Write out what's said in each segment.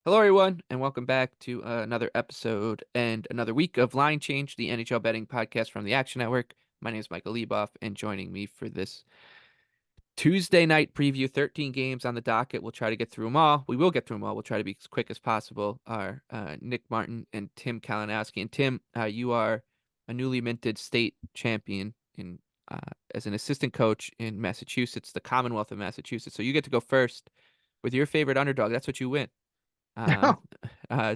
Hello, everyone, and welcome back to another episode and another week of Line Change, the NHL betting podcast from the Action Network. My name is Michael Leboff, and joining me for this Tuesday night preview, 13 games on the docket. We'll try to get through them all. We will get through them all. We'll try to be as quick as possible. Are Nick Martin and Tim Kalinowski. And Tim, you are a newly minted state champion in uh, as an assistant coach in Massachusetts, the Commonwealth of Massachusetts. So you get to go first with your favorite underdog. That's what you win. Um,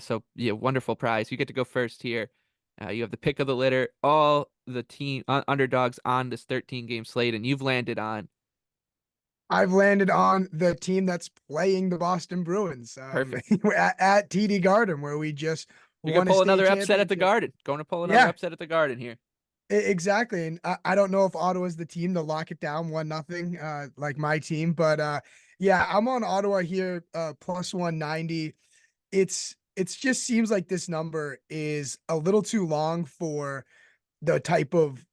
so yeah, wonderful prize. You get to go first here. You have the pick of the litter, all the team underdogs on this 13 game slate, and you've landed on I've landed on the team that's playing the Boston Bruins perfect. at TD Garden, where we just You could won a pull state another upset at the championship. Garden. Going to pull another Yeah, upset at the Garden here. exactly. And I don't know if Ottawa's the team to lock it down 1-0, like my team, but yeah, I'm on Ottawa here, plus 190. It's just seems like this number is a little too long for the type of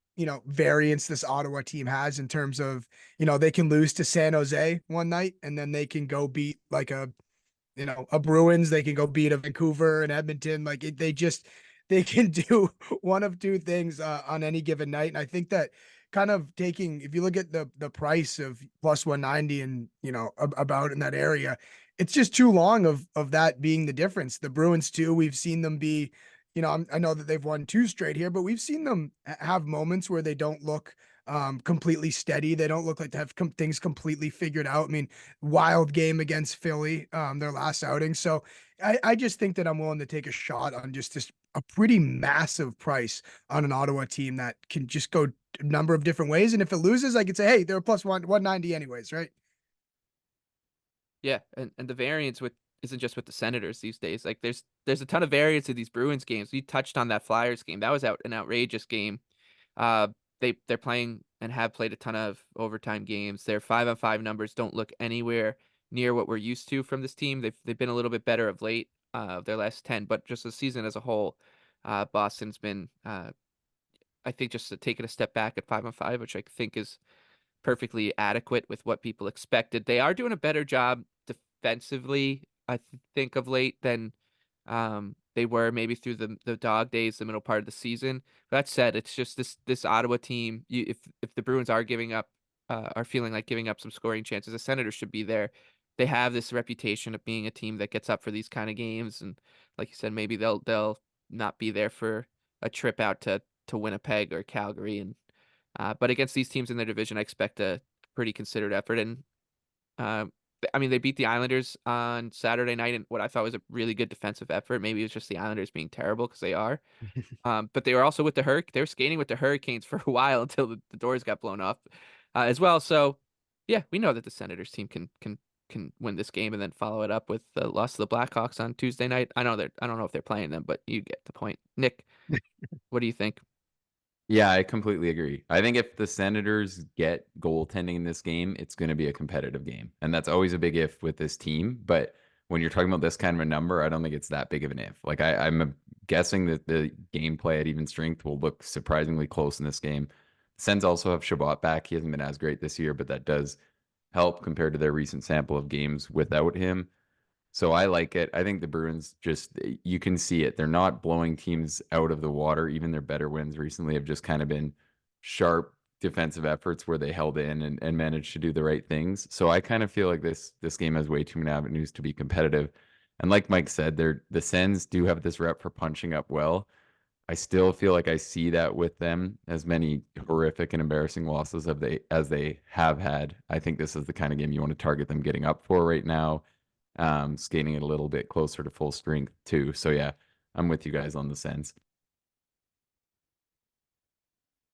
variance this Ottawa team has in terms of they can lose to San Jose one night and then they can go beat like a Bruins, they can go beat a Vancouver and Edmonton. Like they can do one of two things on any given night. And I think that kind of taking, if you look at the price of plus 190 and about in that area, it's just too long of that being the difference. The Bruins too, we've seen them be, I know that they've won two straight here, but we've seen them have moments where they don't look completely steady. They don't look like they have things completely figured out. I mean, wild game against Philly, their last outing. So I just think that I'm willing to take a shot on just this a pretty massive price on an Ottawa team that can just go a number of different ways. And if it loses, I could say, hey, they're plus 190 anyways, right? Yeah, and the variance with isn't just with the Senators these days. Like there's a ton of variance in these Bruins games. You touched on that Flyers game. That was an outrageous game. Uh, they're playing and have played a ton of overtime games. Their 5-on-5 numbers don't look anywhere near what we're used to from this team. They've been a little bit better of late, their last 10, but just the season as a whole, Boston's been I think just taking a step back at 5-on-5, which I think is perfectly adequate with what people expected. They are doing a better job defensively, think of late than they were maybe through the dog days, the middle part of the season. That said, it's just this Ottawa team. If the Bruins are giving up, are feeling like giving up some scoring chances, the Senators should be there. They have this reputation of being a team that gets up for these kind of games, and like you said, maybe they'll not be there for a trip out to Winnipeg or Calgary, and but against these teams in their division, I expect a pretty considered effort. And uh, I mean, they beat the Islanders on Saturday night in what I thought was a really good defensive effort. Maybe it was just the Islanders being terrible because they are. But they were also with the They were skating with the Hurricanes for a while until the doors got blown off as well. So yeah, we know that the Senators team can win this game and then follow it up with the loss to the Blackhawks on Tuesday night. I don't know if they're playing them, but you get the point. Nick, what do you think? Yeah, I completely agree. I think if the Senators get goaltending in this game, it's going to be a competitive game. And that's always a big if with this team. But when you're talking about this kind of a number, I don't think it's that big of an if. Like I'm guessing that the gameplay at even strength will look surprisingly close in this game. Sens also have Shabbat back. He hasn't been as great this year, but that does help compared to their recent sample of games without him. So I like it. I think the Bruins just, you can see it. They're not blowing teams out of the water. Even their better wins recently have just kind of been sharp defensive efforts where they held in and managed to do the right things. So I kind of feel like this game has way too many avenues to be competitive. And like Mike said, the Sens do have this rep for punching up well. I still feel like I see that with them as many horrific and embarrassing losses as they have had. I think this is the kind of game you want to target them getting up for right now, skating it a little bit closer to full strength too. So yeah, I'm with you guys on the Sens.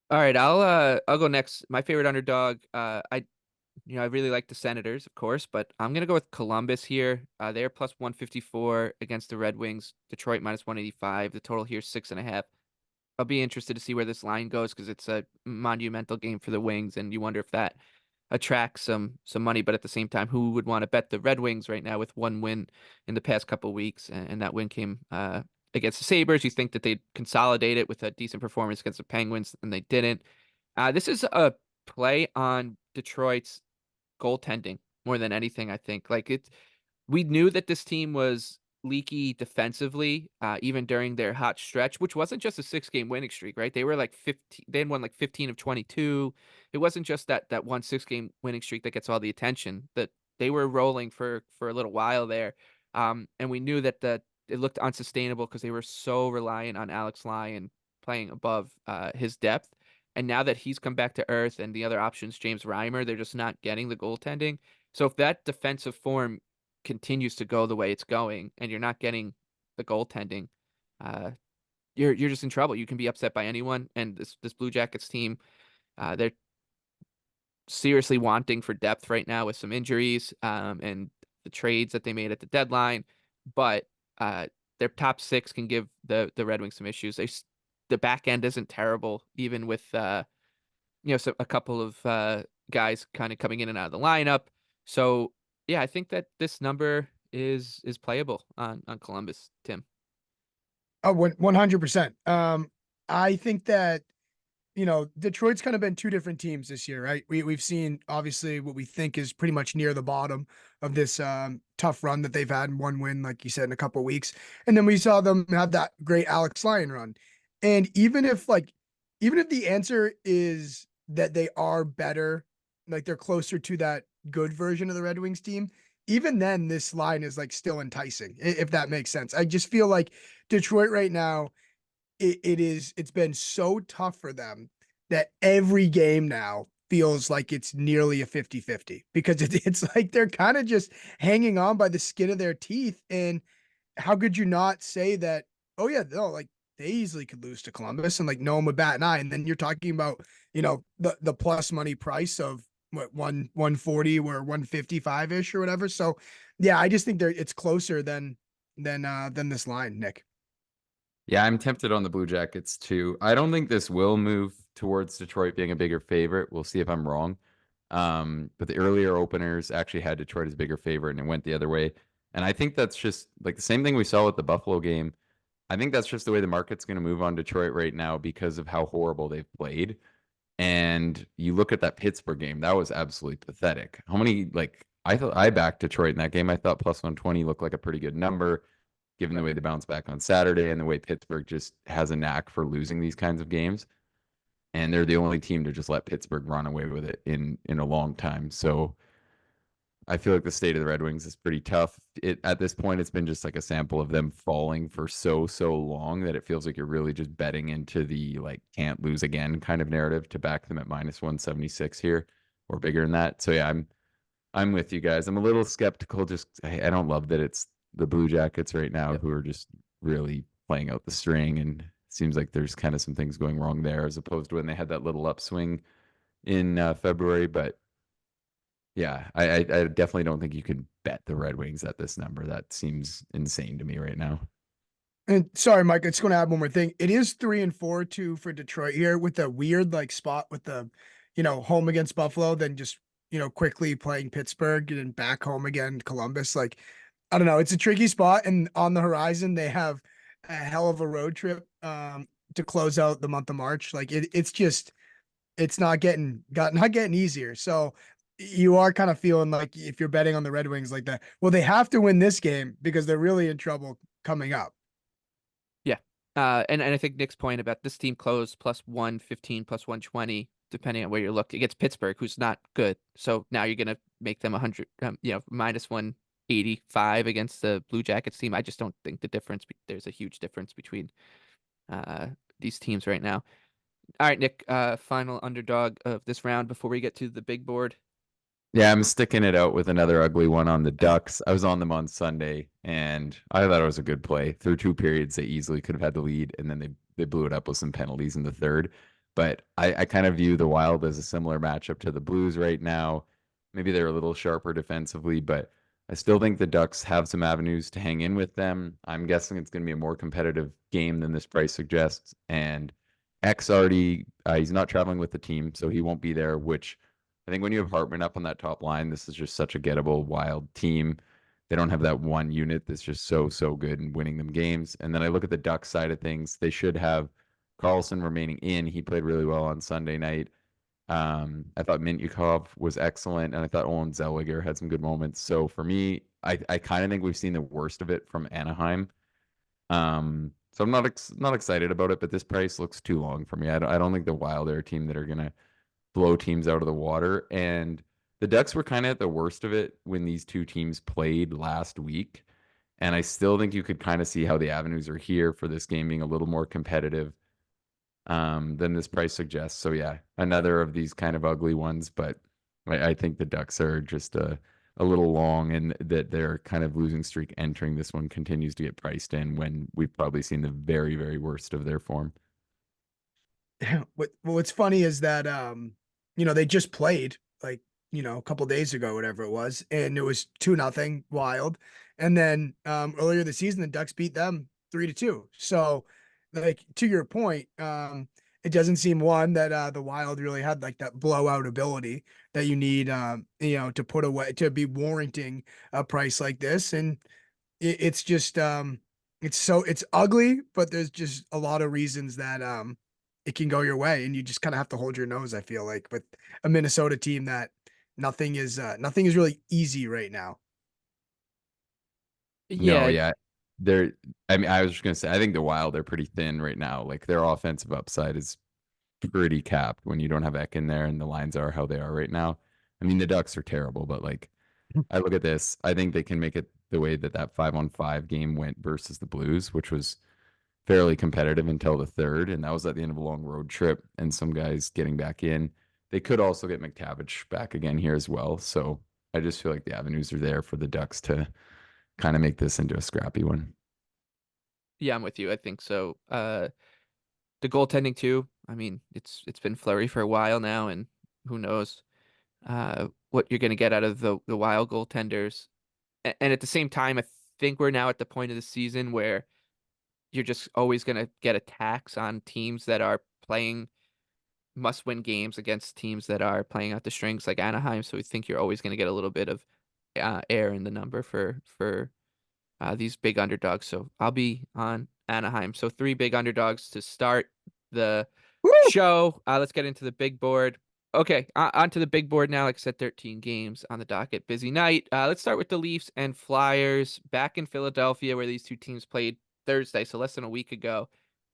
All right, I'll go next. My favorite underdog, I really like the Senators, of course, but I'm gonna go with Columbus here. They're plus 154 against the Red Wings. Detroit minus 185. The total here is 6.5. I'll be interested to see where this line goes because it's a monumental game for the Wings, and you wonder if that attracts some money. But at the same time, who would want to bet the Red Wings right now with one win in the past couple weeks, and that win came against the Sabres? You think that they'd consolidate it with a decent performance against the Penguins, and they didn't. This is a play on Detroit's goaltending more than anything, I think. We knew that this team was leaky defensively, even during their hot stretch, which wasn't just a 6-game winning streak, right? They were like 15, they had won like 15 of 22. It wasn't just that one 6-game winning streak that gets all the attention. That they were rolling for a little while there. And we knew that it looked unsustainable because they were so reliant on Alex Lyon playing above his depth. And now that he's come back to earth and the other options, James Reimer, they're just not getting the goaltending. So if that defensive form continues to go the way it's going and you're not getting the goaltending, uh, you're just in trouble. You can be upset by anyone. And this Blue Jackets team, they're seriously wanting for depth right now with some injuries, and the trades that they made at the deadline. But their top six can give the Red Wings some issues. The back end isn't terrible, even with so a couple of guys kind of coming in and out of the lineup. So yeah, I think that this number is playable on Columbus, Tim. Oh, 100%. I think that, Detroit's kind of been two different teams this year, right? We've seen obviously what we think is pretty much near the bottom of this tough run that they've had, one win, like you said, in a couple of weeks. And then we saw them have that great Alex Lyon run. And even if the answer is that they are better, like they're closer to that good version of the Red Wings team, even then this line is like still enticing, if that makes sense. I just feel like Detroit right now, it's been so tough for them that every game now feels like it's nearly a 50-50 because it's like they're kind of just hanging on by the skin of their teeth. And how could you not say that, oh yeah, no, like they easily could lose to Columbus and like no one would bat an eye. And then you're talking about, the plus money price of what 140 or 155 ish or whatever. So yeah, I just think it's closer than this line, Nick. Yeah, I'm tempted on the Blue Jackets too. I don't think this will move towards Detroit being a bigger favorite. We'll see if I'm wrong. But the earlier openers actually had Detroit as a bigger favorite and it went the other way. And I think that's just like the same thing we saw with the Buffalo game. I think that's just the way the market's going to move on Detroit right now because of how horrible they've played. And you look at that Pittsburgh game, that was absolutely pathetic. How many, I thought I backed Detroit in that game. I thought plus 120 looked like a pretty good number given the way they bounced back on Saturday and the way Pittsburgh just has a knack for losing these kinds of games. And they're the only team to just let Pittsburgh run away with it in a long time. So I feel like the state of the Red Wings is pretty tough. At this point, it's been just like a sample of them falling for so long that it feels like you're really just betting into the can't lose again kind of narrative to back them at minus 176 here or bigger than that. So yeah, I'm with you guys. I'm a little skeptical. Just I don't love that it's the Blue Jackets right now who are just really playing out the string, and it seems like there's kind of some things going wrong there as opposed to when they had that little upswing in February. But yeah, I definitely don't think you can bet the Red Wings at this number. That seems insane to me right now. And sorry, Mike, I just want to add one more thing. It is 3-4 too for Detroit here with a weird spot with the, home against Buffalo, then just, quickly playing Pittsburgh and then back home again, Columbus. I don't know. It's a tricky spot. And on the horizon, they have a hell of a road trip to close out the month of March. It's not getting easier. So you are kind of feeling like if you're betting on the Red Wings like that, well, they have to win this game because they're really in trouble coming up. Yeah. And I think Nick's point about this team closed plus 115, plus 120, depending on where you're looking, against Pittsburgh, who's not good. So now you're going to make them 100, minus 185 against the Blue Jackets team. I just don't think there's a huge difference between these teams right now. All right, Nick, final underdog of this round before we get to the big board. Yeah, I'm sticking it out with another ugly one on the Ducks. I was on them on Sunday, and I thought it was a good play. Through two periods, they easily could have had the lead, and then they blew it up with some penalties in the third. But I kind of view the Wild as a similar matchup to the Blues right now. Maybe they're a little sharper defensively, but I still think the Ducks have some avenues to hang in with them. I'm guessing it's going to be a more competitive game than this price suggests. And X already, he's not traveling with the team, so he won't be there, which I think when you have Hartman up on that top line, this is just such a gettable Wild team. They don't have that one unit that's just so good in winning them games. And then I look at the Ducks side of things. They should have Carlson remaining in. He played really well on Sunday night. I thought Mintyukov was excellent, and I thought Olen Zellweger had some good moments. So for me, I kind of think we've seen the worst of it from Anaheim. So I'm not excited about it, but this price looks too long for me. I don't think the Wild are a team that are gonna blow teams out of the water. And the Ducks were kind of at the worst of it when these two teams played last week. And I still think you could kind of see how the avenues are here for this game being a little more competitive than this price suggests. So yeah, another of these kind of ugly ones, but I think the Ducks are just a little long, and that their kind of losing streak entering this one continues to get priced in when we've probably seen the very, very worst of their form. What's funny is that they just played like a couple days ago, whatever it was, and it was 2-0 Wild. And then earlier this season the Ducks beat them 3-2. So like to your point, it doesn't seem one that the Wild really had like that blowout ability that you need to put away to be warranting a price like this. And it's just it's ugly, but there's just a lot of reasons that it can go your way, and you just kind of have to hold your nose. I feel like with a Minnesota team that nothing is really easy right now. No, Yeah, yeah. They're I mean, I was just gonna say I think the Wild are pretty thin right now. Like their offensive upside is pretty capped when you don't have Eck in there and the lines are how they are right now. I mean, the Ducks are terrible, but like I look at this, I think they can make it the way that 5-on-5 game went versus the Blues, which was fairly competitive until the third, and that was at the end of a long road trip and some guys getting back in. They could also get McTavish back again here as well. So I just feel like the avenues are there for the Ducks to kind of make this into a scrappy one. yeah, I'm with you. I think so. The goaltending too. I mean, it's been Fleury for a while now, and who knows what you're going to get out of the Wild goaltenders. And at the same time, I think we're now at the point of the season where you're just always going to get a tax on teams that are playing must-win games against teams that are playing out the strings like Anaheim. So we think you're always going to get a little bit of air in the number for these big underdogs. So I'll be on Anaheim. So 3 big underdogs to start the Woo! show. Let's get into the big board. Okay, on to the big board now. Like I said, 13 games on the docket. Busy night. Let's start with the Leafs and Flyers back in Philadelphia, where these two teams played Thursday, so less than a week ago.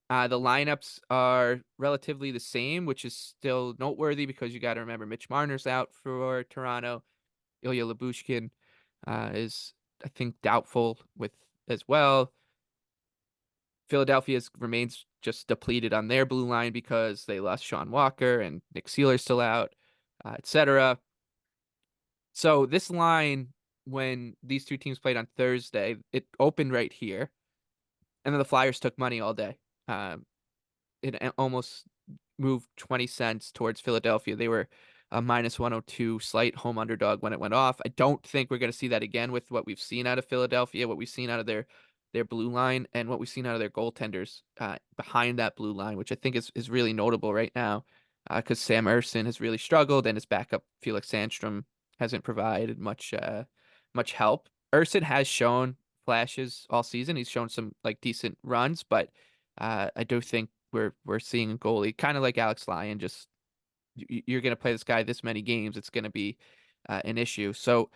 The lineups are relatively the same, which is still noteworthy because you got to remember Mitch Marner's out for Toronto. Ilya Lyubushkin is, I think, doubtful with as well. Philadelphia remains just depleted on their blue line because they lost Sean Walker and Nick Seeler's still out, etc. So this line, when these two teams played on Thursday, it opened right here, and then the Flyers took money all day. It almost moved 20 cents towards Philadelphia. They were a minus 102 slight home underdog when it went off. I don't think we're going to see that again with what we've seen out of Philadelphia, what we've seen out of their blue line, and what we've seen out of their goaltenders behind that blue line, which I think is really notable right now because Sam Ersson has really struggled, and his backup Felix Sandstrom hasn't provided much help. Ersson has shown flashes all season. He's shown some like decent runs, but I do think we're seeing a goalie kind of like Alex Lyon. Just you're going to play this guy this many games, it's going to be an issue. So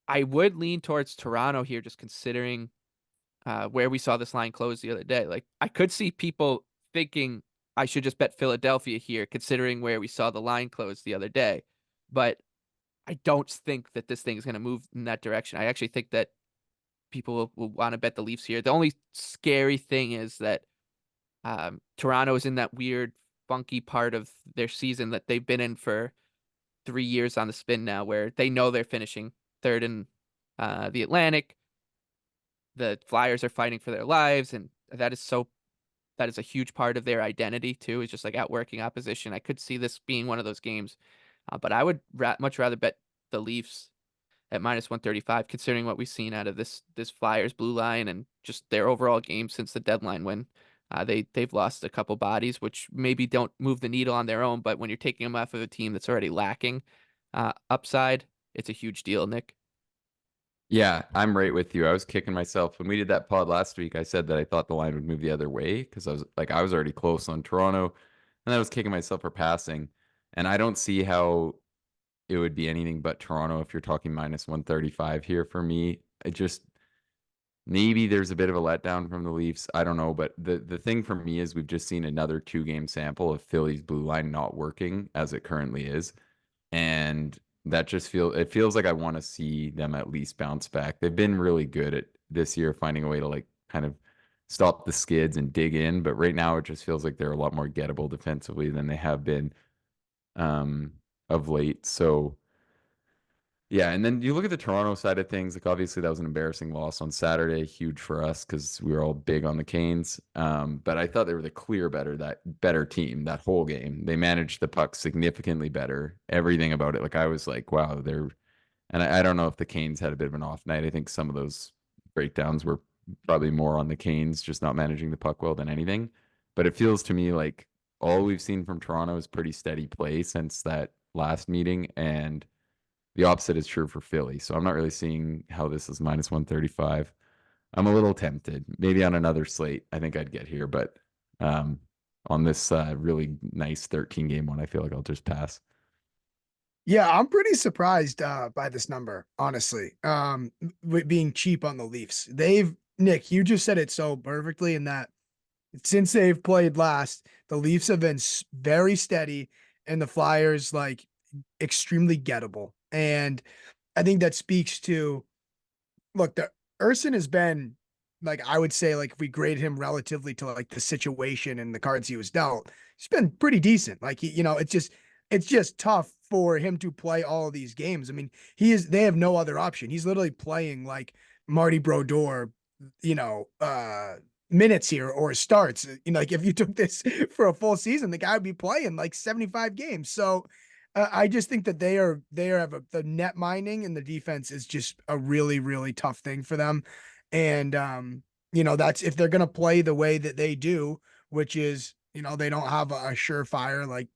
I would lean towards Toronto here, just considering where we saw this line close the other day. Like I could see people thinking I should just bet Philadelphia here, considering where we saw the line close the other day. But I don't think that this thing is going to move in that direction. I actually think that people will want to bet the Leafs here. The only scary thing is that Toronto is in that weird, funky part of their season that they've been in for 3 years on the spin now, where they know they're finishing third in the Atlantic. The Flyers are fighting for their lives, and that is a huge part of their identity too. Is just like outworking opposition. I could see this being one of those games, but I would much rather bet the Leafs at minus 135, considering what we've seen out of this Flyers blue line and just their overall game since the deadline when they've lost a couple bodies, which maybe don't move the needle on their own, but when you're taking them off of a team that's already lacking upside, it's a huge deal, Nick. Yeah, I'm right with you. I was kicking myself when we did that pod last week. I said that I thought the line would move the other way because I was already close on Toronto, and I was kicking myself for passing. And I don't see how it would be anything but Toronto if you're talking minus 135 here for me. It just maybe there's a bit of a letdown from the Leafs. I don't know, but the thing for me is we've just seen another 2-game sample of Philly's blue line not working as it currently is. And that just feels like I want to see them at least bounce back. They've been really good at this year finding a way to like kind of stop the skids and dig in, but right now it just feels like they're a lot more gettable defensively than they have been um of late. So yeah, and then you look at the Toronto side of things, like obviously that was an embarrassing loss on Saturday, huge for us because we were all big on the Canes. But I thought they were the clear better team that whole game. They managed the puck significantly better. Everything about it. Like I was like, wow, and I don't know if the Canes had a bit of an off night. I think some of those breakdowns were probably more on the Canes just not managing the puck well than anything. But it feels to me like all we've seen from Toronto is pretty steady play since that last meeting, and the opposite is true for Philly. So I'm not really seeing how this is minus 135. I'm a little tempted. Maybe on another slate, I think I'd get here, but um, on this really nice 13 game one, I feel like I'll just pass. Yeah, I'm pretty surprised by this number, honestly. With being cheap on the Leafs. Nick, you just said it so perfectly in that since they've played last, the Leafs have been very steady and the Flyers like extremely gettable. And I think that speaks to look, the Urson has been like I would say like if we grade him relatively to like the situation and the cards he was dealt, he's been pretty decent. Like it's just tough for him to play all of these games. I mean, they have no other option. He's literally playing like Marty Brodeur, you know, minutes here or starts. You know, like if you took this for a full season, the guy would be playing like 75 games. So I just think that the net mining and the defense is just a really, really tough thing for them. And, that's if they're going to play the way that they do, which is, they don't have a surefire, like,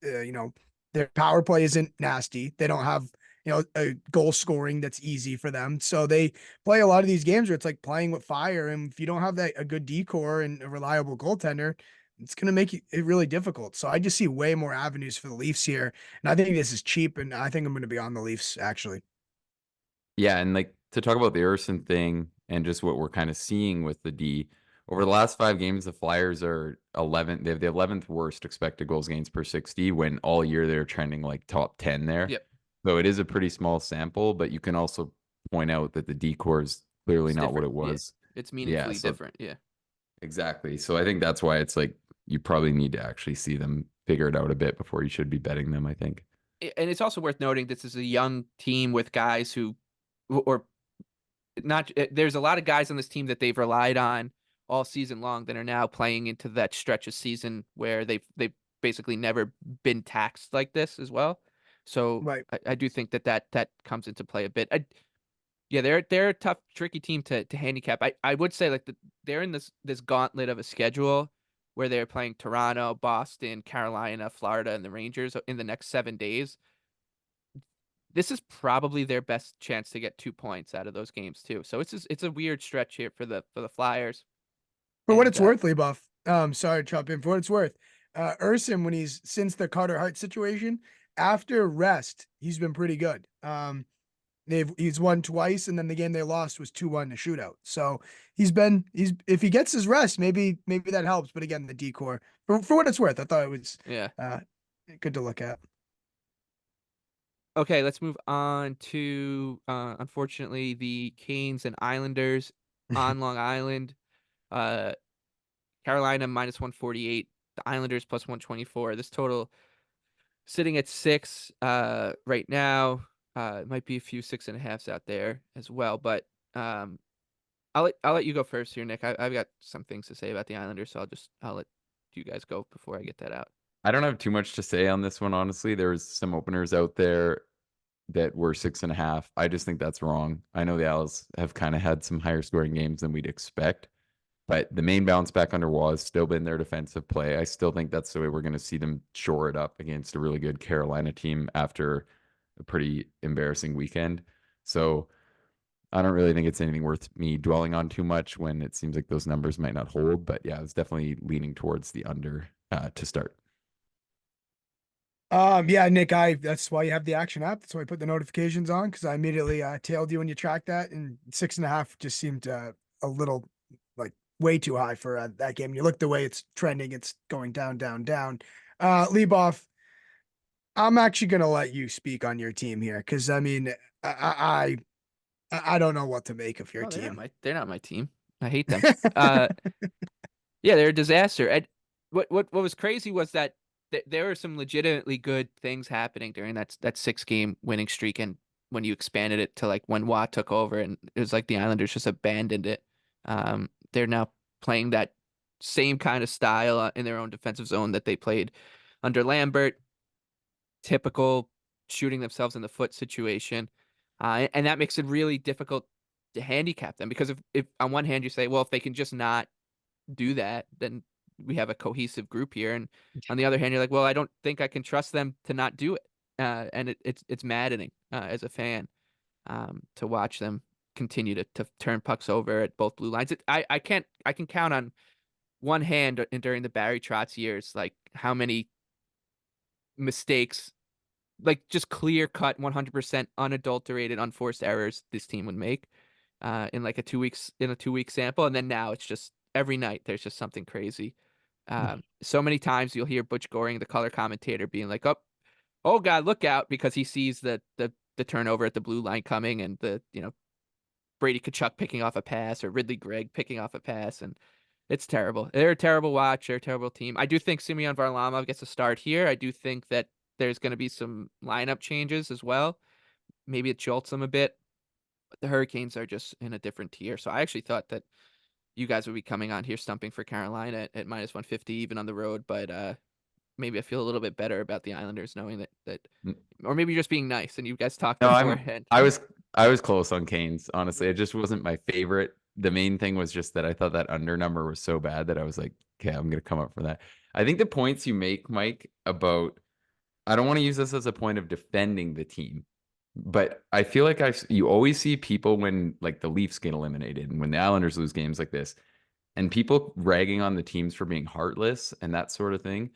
their power play isn't nasty. They don't have, a goal scoring that's easy for them. So they play a lot of these games where it's like playing with fire. And if you don't have a good decor and a reliable goaltender, it's going to make it really difficult. So I just see way more avenues for the Leafs here. And I think this is cheap. And I think I'm going to be on the Leafs actually. Yeah, and like to talk about the Urson thing and just what we're kind of seeing with the D over the last 5 games, the Flyers are 11. They have the 11th worst expected goals against per 60 when all year they're trending like top 10 there. Yep. So it is a pretty small sample, but you can also point out that the decor is clearly It's not what different. it was. Yeah. It's Yeah, meaningfully so different. Yeah. exactly. So I think that's why it's like you probably need to actually see them figure it out a bit before you should be betting them, I think. And it's also worth noting this is a young team with guys who, or not, there's a lot of guys on this team that they've relied on all season long that are now playing into that stretch of season where they've basically never been taxed like this as well. So Right. I do think that comes into play a bit. Yeah, they're a tough, tricky team to handicap. I would say like they're in this gauntlet of a schedule where they're playing Toronto, Boston, Carolina, Florida, and the Rangers in the next 7 days. This is probably their best chance to get 2 points out of those games too. So it's a weird stretch here for the Flyers. For what And it's worth, Lee Buff. Sorry to chop in. For what it's worth, Urson, when since the Carter Hart situation, after rest, he's been pretty good. He's won twice, and then the game they lost was 2-1 to shootout. So he's if he gets his rest, maybe that helps. But again, the decor for what it's worth, I thought it was yeah. good to look at. Okay, let's move on to unfortunately the Canes and Islanders on Long Island. Uh, Carolina minus 148, the Islanders plus 124. This total sitting at 6 right now. It might be a few 6.5s out there as well, but I'll let you go first here, Nick. I've got some things to say about the Islanders, so I'll let you guys go before I get that out. I don't have too much to say on this one, honestly. There's some openers out there that were 6.5. I just think that's wrong. I know the Owls have kind of had some higher scoring games than we'd expect, but the main bounce back under Waugh has still been their defensive play. I still think that's the way we're going to see them shore it up against a really good Carolina team after a pretty embarrassing weekend. So I don't really think it's anything worth me dwelling on too much when it seems like those numbers might not hold. But yeah, I was definitely leaning towards the under to start. Yeah, Nick, that's why you have the action app. That's why I put the notifications on, because I immediately tailed you when you tracked that, and 6.5 just seemed a little like way too high for that game. You look the way it's trending, it's going down, down, down. Leboff, I'm actually gonna let you speak on your team here, because I mean, I don't know what to make of your Oh, team. they're not my team. I hate them. Yeah, they're a disaster. And what was crazy was that there were some legitimately good things happening during that 6 game winning streak, and when you expanded it to like when Watt took over, and it was like the Islanders just abandoned it. They're now playing that same kind of style in their own defensive zone that they played under Lambert. Typical shooting themselves in the foot situation, and that makes it really difficult to handicap them, because if on one hand you say, well, if they can just not do that, then we have a cohesive group here. And on the other hand, you're like, well, I don't think I can trust them to not do it. And it's maddening as a fan to watch them continue to turn pucks over at both blue lines. I can count on one hand during the Barry Trotz years, like how many mistakes, like just clear cut, 100% unadulterated, unforced errors this team would make in like a 2 week sample. And then now it's just every night there's just something crazy. So many times you'll hear Butch Goring, the color commentator, being like, oh God, look out," because he sees the turnover at the blue line coming, and Brady Tkachuk picking off a pass, or Ridley Gregg picking off a pass, and it's terrible. They're a terrible watch. They're a terrible team. I do think Simeon Varlamov gets a start here. I do think that there's going to be some lineup changes as well. Maybe it jolts them a bit. But the Hurricanes are just in a different tier. So I actually thought that you guys would be coming on here stumping for Carolina at minus 150, even on the road. But maybe I feel a little bit better about the Islanders, knowing that, or maybe you're just being nice and you guys talked No, beforehand. I was close on Canes, honestly. It just wasn't my favorite. The main thing was just that I thought that under number was so bad that I was like, okay, I'm gonna come up for that. I think the points you make, Mike, about I don't want to use this as a point of defending the team, but I feel like you always see people when like the Leafs get eliminated and when the Islanders lose games like this, and people ragging on the teams for being heartless and that sort of thing.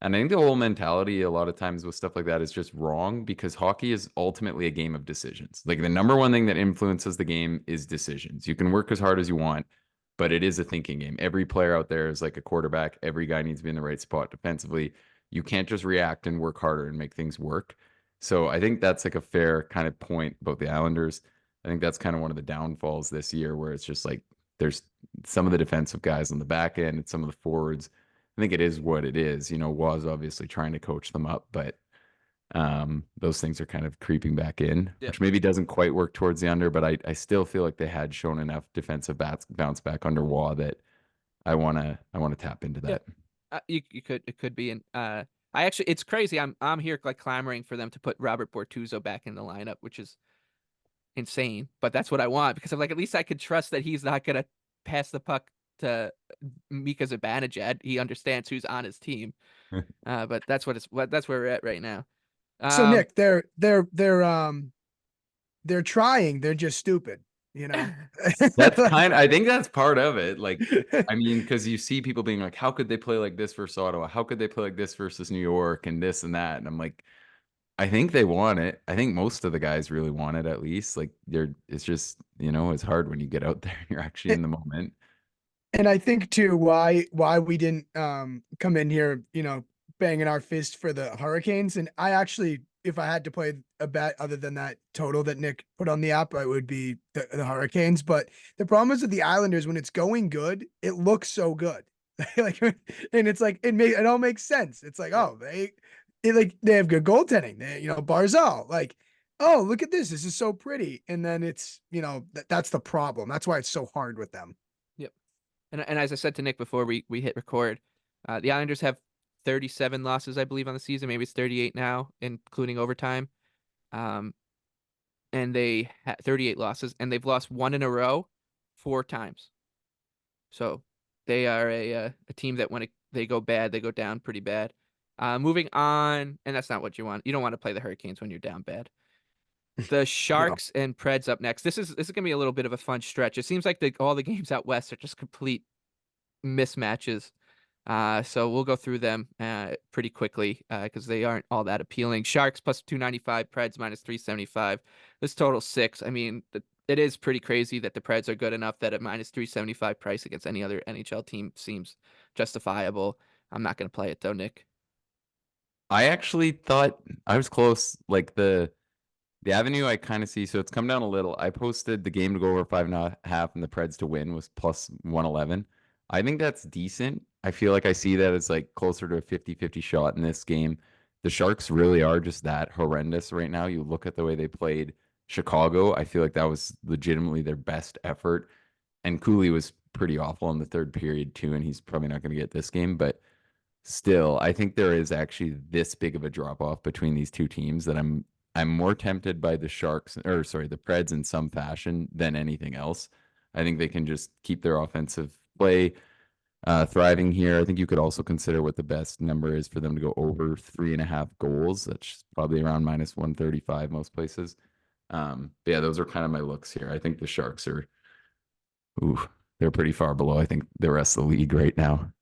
And I think the whole mentality a lot of times with stuff like that is just wrong, because hockey is ultimately a game of decisions. Like the number one thing that influences the game is decisions. You can work as hard as you want, but it is a thinking game. Every player out there is like a quarterback. Every guy needs to be in the right spot defensively. You can't just react and work harder and make things work. So I think that's like a fair kind of point about the Islanders. I think that's kind of one of the downfalls this year, where it's just like there's some of the defensive guys on the back end and some of the forwards. I think it is what it is. Was obviously trying to coach them up, but those things are kind of creeping back in, Yeah. which maybe doesn't quite work towards the under, but I still feel like they had shown enough defensive bounce back under Waugh that I wanna tap into Yeah. that. It could be. And I actually, it's crazy. I'm here like clamoring for them to put Robert Bortuzzo back in the lineup, which is insane, but that's what I want, because I'm like, at least I could trust that he's not gonna pass the puck to Mika Zibanejad. He understands who's on his team. But that's where we're at right now. So Um, Nick, they're trying. They're just stupid. You know. I think that's part of it. Like, I mean, because you see people being like, how could they play like this versus Ottawa? How could they play like this versus New York and this and that? And I'm like, I think they want it. I think most of the guys really want it, at least. Like it's just, it's hard when you get out there and you're actually in the moment. And I think too why we didn't come in here, banging our fist for the Hurricanes. And I actually, if I had to play a bet other than that total that Nick put on the app, it would be the Hurricanes. But the problem is with the Islanders, when it's going good, it looks so good. Like, and it's like it all makes sense. It's like, oh, they have good goaltending. Barzal, like, oh, look at this. This is so pretty. And then it's, that's the problem. That's why it's so hard with them. yep. And as I said to Nick before we hit record, the Islanders have 37 losses, I believe, on the season. Maybe it's 38 now, including overtime. Um, and they 38 losses, and they've lost one in a row 4 times. So they are a team that when they go bad, they go down pretty bad. Moving on, and that's not what you want. You don't want to play the Hurricanes when you're down bad. The No. Sharks and Preds up next. This is gonna be a little bit of a fun stretch. It seems like all the games out west are just complete mismatches. So we'll go through them pretty quickly because they aren't all that appealing. Sharks plus 295, Preds minus 375. This total 6. I mean, it is pretty crazy that the Preds are good enough that a minus 375 price against any other NHL team seems justifiable. I'm not going to play it though, Nick. I actually thought I was close. Like the avenue I kind of see, so it's come down a little. I posted the game to go over 5.5 and the Preds to win was plus 111. I think that's decent. I feel like I see that as like closer to a 50-50 shot in this game. The Sharks really are just that horrendous right now. You look at the way they played Chicago. I feel like that was legitimately their best effort. And Cooley was pretty awful in the third period too, and he's probably not going to get this game. But still, I think there is actually this big of a drop off between these two teams that I'm more tempted by the Sharks, or sorry, the Preds in some fashion than anything else. I think they can just keep their offensive play thriving here. I think you could also consider what the best number is for them to go over 3.5 goals. That's probably around minus 135 most places. But yeah, those are kind of my looks here. I think the Sharks are, they're pretty far below, I think, the rest of the league right now.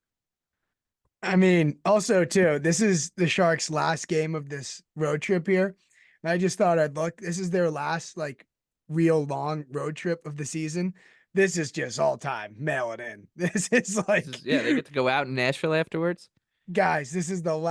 I mean, also too, this is the Sharks' last game of this road trip here. And I just thought I'd look. This is their last like real long road trip of the season. This is just all time. Mail it in. This is like, Yeah, they get to go out in Nashville afterwards. guys, this is the Enjoy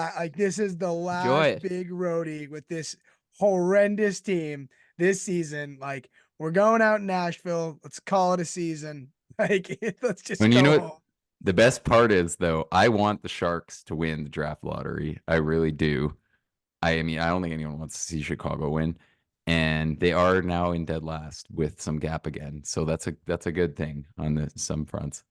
last it. big roadie with this horrendous team this season. Like, we're going out in Nashville. Let's call it a season. Like, let's just And you know go what? home. The best part is, though, I want the Sharks to win the draft lottery. I really do. I mean, I don't think anyone wants to see Chicago win, and they are now in dead last with some gap again. So that's a good thing on some fronts.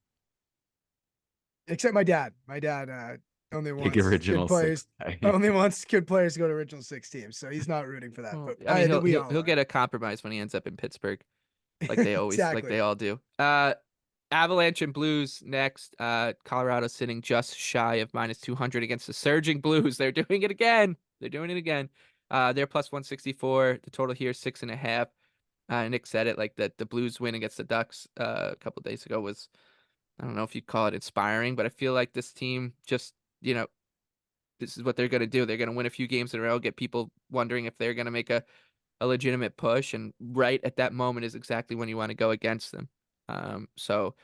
Except my dad. My dad only Big wants good original players. six guy. Only wants good players to go to original 6 teams, so he's not rooting for that. Well, But I mean, I think we all he'll are. get a compromise when he ends up in Pittsburgh, like Exactly. they all do. Avalanche and Blues next. Colorado sitting just shy of minus 200 against the surging Blues. They're doing it again. They're doing it again. They're plus 164. The total here 6.5. Nick said it, like the Blues win against the Ducks a couple days ago was, I don't know if you'd call it inspiring, but I feel like this team just, this is what they're going to do. They're going to win a few games in a row, get people wondering if they're going to make a legitimate push. And right at that moment is exactly when you want to go against them. So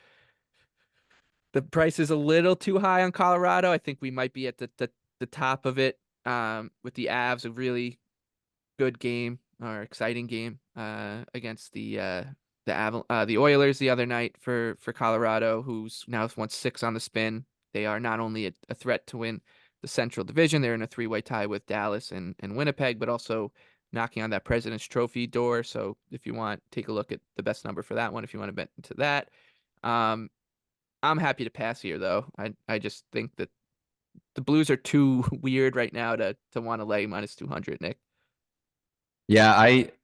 the price is a little too high on Colorado. I think we might be at the top of it with the Avs, a really good game or exciting game against the Oilers the other night for Colorado, who's now won 6 on the spin. They are not only a threat to win the Central Division, they're in a 3-way tie with Dallas and Winnipeg, but also knocking on that President's Trophy door. So if you want, take a look at the best number for that one if you want to bet into that. I'm happy to pass here though. I just think that the Blues are too weird right now to want to lay minus 200, Nick. Yeah,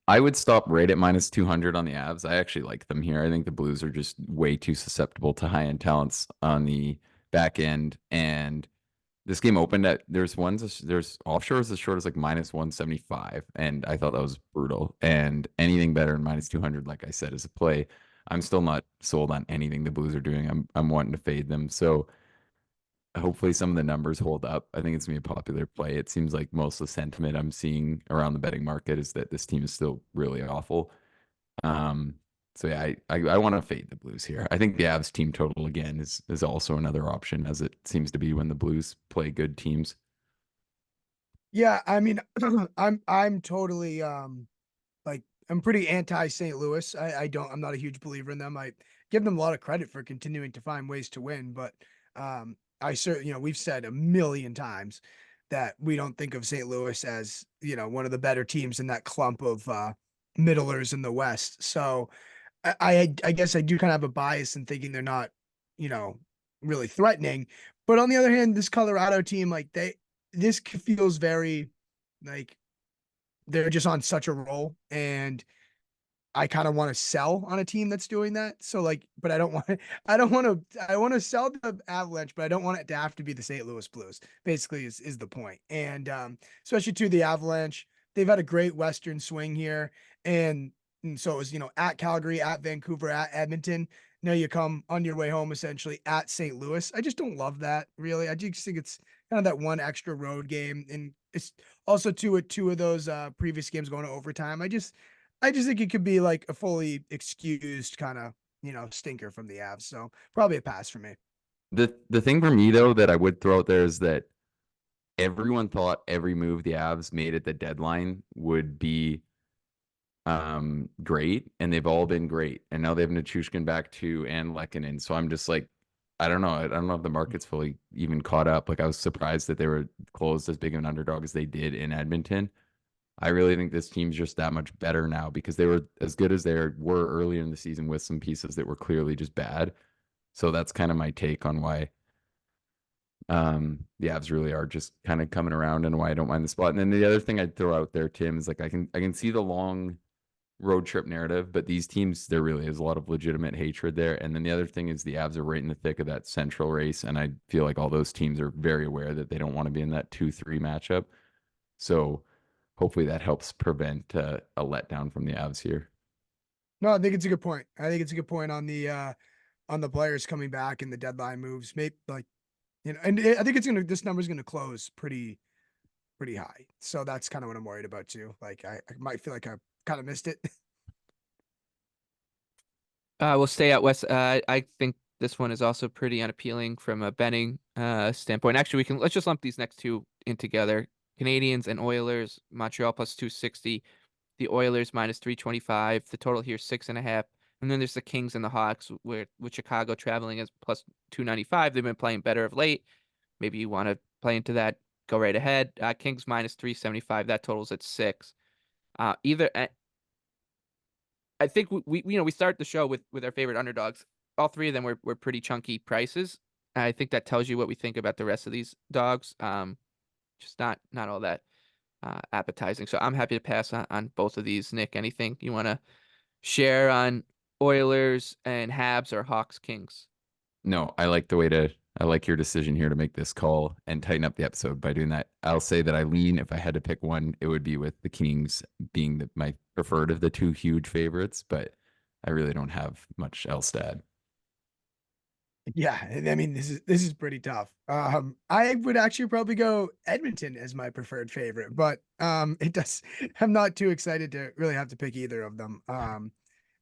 I would stop right at minus 200 on the Avs. I actually like them here. I think the Blues are just way too susceptible to high end talents on the back end. And this game opened at there's offshores as short as like minus 175, and I thought that was brutal. And anything better than minus 200, like I said, is a play. I'm still not sold on anything the Blues are doing. I'm wanting to fade them. So hopefully some of the numbers hold up. I think it's gonna be a popular play. It seems like most of the sentiment I'm seeing around the betting market is that this team is still really awful. Um, so yeah, I want to fade the Blues here. I think the Avs team total again is also another option, as it seems to be when the Blues play good teams. Yeah, I mean, I'm totally like I'm pretty anti St. Louis. I'm not a huge believer in them. I give them a lot of credit for continuing to find ways to win, but I certainly, we've said a million times that we don't think of St. Louis as, one of the better teams in that clump of middlers in the West. So I guess I do kind of have a bias in thinking they're not, you know, really threatening. But on the other hand, this Colorado team, like this feels very like they're just on such a roll, and I kind of want to sell on a team that's doing that. So like, but I want to sell the Avalanche, but I don't want it to have to be the St. Louis Blues. Basically is the point. And especially to the Avalanche, they've had a great Western swing here. And so it was, at Calgary, at Vancouver, at Edmonton. Now you come on your way home essentially at St. Louis. I just don't love that really. I just think it's kind of that one extra road game, and it's also two of those previous games going to overtime. I just think it could be like a fully excused kind of stinker from the Avs. So probably a pass for me. The thing for me though that I would throw out there is that everyone thought every move the Avs made at the deadline would be great, and they've all been great. And now they have Nichushkin back too and Lehkonen. So I'm just like, I don't know. I don't know if the market's fully even caught up. Like I was surprised that they were closed as big of an underdog as they did in Edmonton. I really think this team's just that much better now because they were as good as they were earlier in the season with some pieces that were clearly just bad. So that's kind of my take on why the Avs really are just kind of coming around and why I don't mind the spot. And then the other thing I'd throw out there, Tim, is like I can see the long road trip narrative, but these teams, there really is a lot of legitimate hatred there. And then the other thing is the Avs are right in the thick of that central race, and I feel like all those teams are very aware that they don't want to be in that 2-3 matchup. So hopefully that helps prevent a letdown from the Avs here. No, I think it's a good point. I think it's a good point on the players coming back and the deadline moves. Maybe like and I think this number's gonna close pretty high. So that's kind of what I'm worried about too. Like I might feel like I kind of missed it. We'll stay out west. I think this one is also pretty unappealing from a betting standpoint. Actually, let's just lump these next two in together. Canadiens and Oilers, Montreal plus 260, the Oilers minus 325. The total here 6.5. And then there's the Kings and the Hawks, with Chicago traveling as plus 295. They've been playing better of late. Maybe you want to play into that. Go right ahead. Kings minus 375. That totals at 6. I think we start the show with our favorite underdogs. All three of them were pretty chunky prices. I think that tells you what we think about the rest of these dogs. Just not all that appetizing. So I'm happy to pass on both of these. Nick, anything you want to share on Oilers and Habs or Hawks Kings? No, I like your decision here to make this call and tighten up the episode by doing that. I'll say that I lean, if I had to pick one, it would be with the Kings being my preferred of the two huge favorites, but I really don't have much else to add. Yeah, I mean this is pretty tough. I would actually probably go Edmonton as my preferred favorite, but it does. I'm not too excited to really have to pick either of them.